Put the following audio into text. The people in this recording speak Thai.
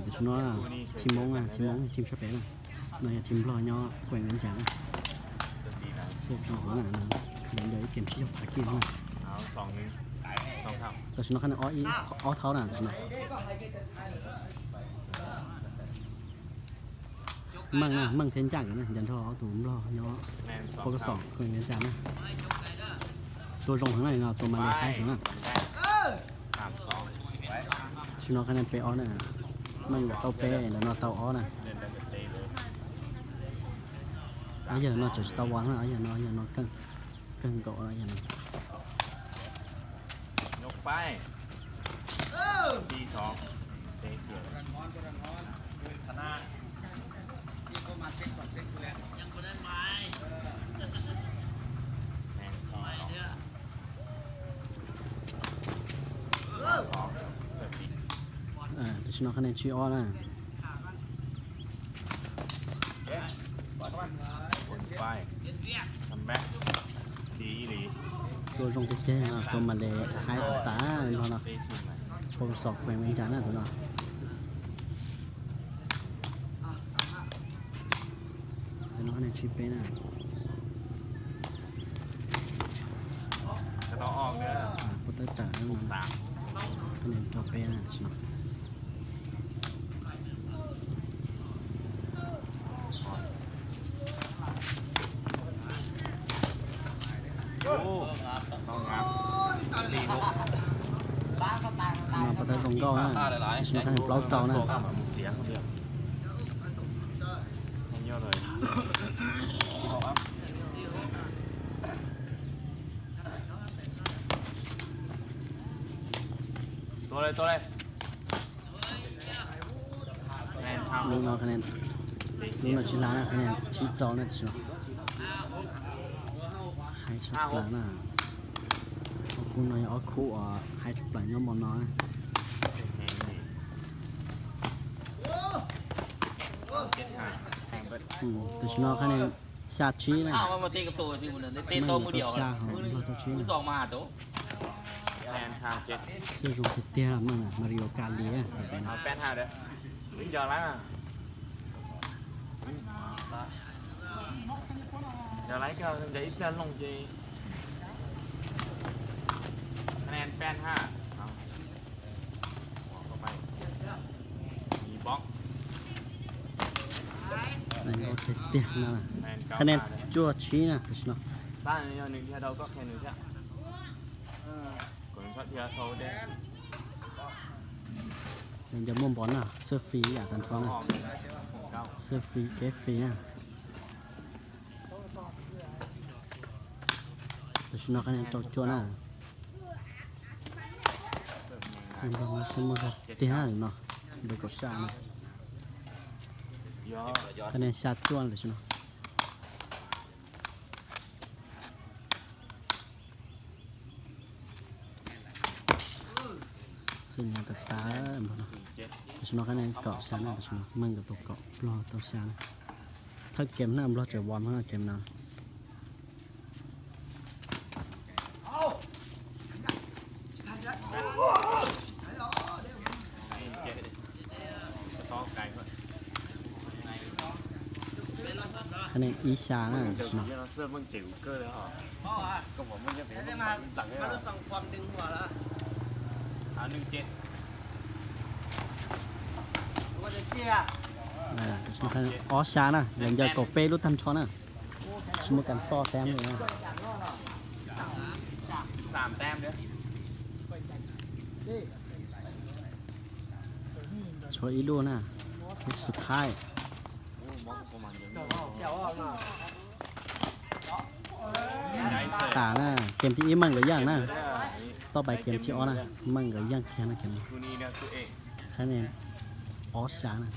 แต่ชุดน้อยทีมมงทีมชาเป้นะในทีมรอย่อแกว่งกันจังเสียบช่องหัวหน้านะเดี๋ยวเกมที่ยกขากี้นะเอา2-1แต่ชุดน้อยขนาดอ้อเท้าน่ะชุดน้อยมั่งเทนจังนะยันทอเอาตัวรอย่อโคกสองแกว่งกันจังนะตัวตรงข้างในเนาะตัวมันเลยคล้ายถึงอ่ะชุดน้อยขนาดเปอ้อน่ะไม่อยู่เตาเป้แล้วนอเตาอ้อน่ะở giờ nó chỉ tao quán ở giờ nó cân cọ ở giờ nó ยกไป4-2เตะเสียชนะแต่ฉันเอาคะแนนชี้อ้อนะไปทำแบ็คดีหรือ ตัวตรงเจ๊ตัวมาเลยหายตาเนาะโคกสองแกว่งกันจังนะตัวเนาะแต่น้องคะแนนชี้เป้น่ะจะต้องออกเด้อโปรเตอร์ตาเนาะคะแนนเตาเป้น่ะชิโนมาประตูตรงก็นะชิโนคะแนนเปล่าเตานะเสียคนเดียวเยอะเลยตัวเลยลูกน้องคะแนนลูกน้องชิลานะคะแนนชิโตนะชิโนให้ชักปลานะคุณนายอ๋อคู่ให้ชักปลาย่อมน้อยแต่ชิโนคะแนนชาชีนะมาตีกับตัวชิบุนได้เตะโตมือเดียวมือสองมาโตแอนทาง7เสื้อรูเตี้ยมั่งมาริโอกาเลียเอาแป้น5เด้อวิ่งยาวแล้วเดี๋ยวไล่ก็จะอีกจะลงจีคะแนนแป้น5เอาเข้าไปมีบล็อกนั่นก็เตี้ยนะคะแนนจั่วชี้นะชิโนบ้านนี้1ที่เราก็แค่1ที่ก่อนช็อตที่เราเด้ยังจะมุ่งบอลน่ะเสื้อฟรีอยากกันฟ้องนะเสื้อฟรีเกฟฟรีนะแต่ชิโนคะแนนจั่วน่ะมันก็มาสมมติเตี้ยเนาะโดยกดชานะคะแนนชาจั่วเลยชิโนสิ่งyang tetap semua kan yang kau sana semua mengapa tu kau blow tu sanaถ้าเกมหน้าblow จะวอนมากเกมหน้าคะแนนอีชานะสนุกเสื้อมึงจิ๋วเกอร์เลยเหรอก็ผมมึงจะเป็นมาส่งความดึงหัวแล้วเอา17ว่าจะเจี๊ยสนุกกันอ๋อชานะอย่างจะกบเป้รุ่นทันช้อนนะสมมติกันต่อแต้มเลยนะ3 แต้มเด้อช่วยอีดูนะสุดท้ายตานะเกมที่อีมั่งหรือย่างนะต่อไปเกมที่อ้อนะมั่งหรือย่างแค่นะเกมนี้คะแนนอ๋อชานะ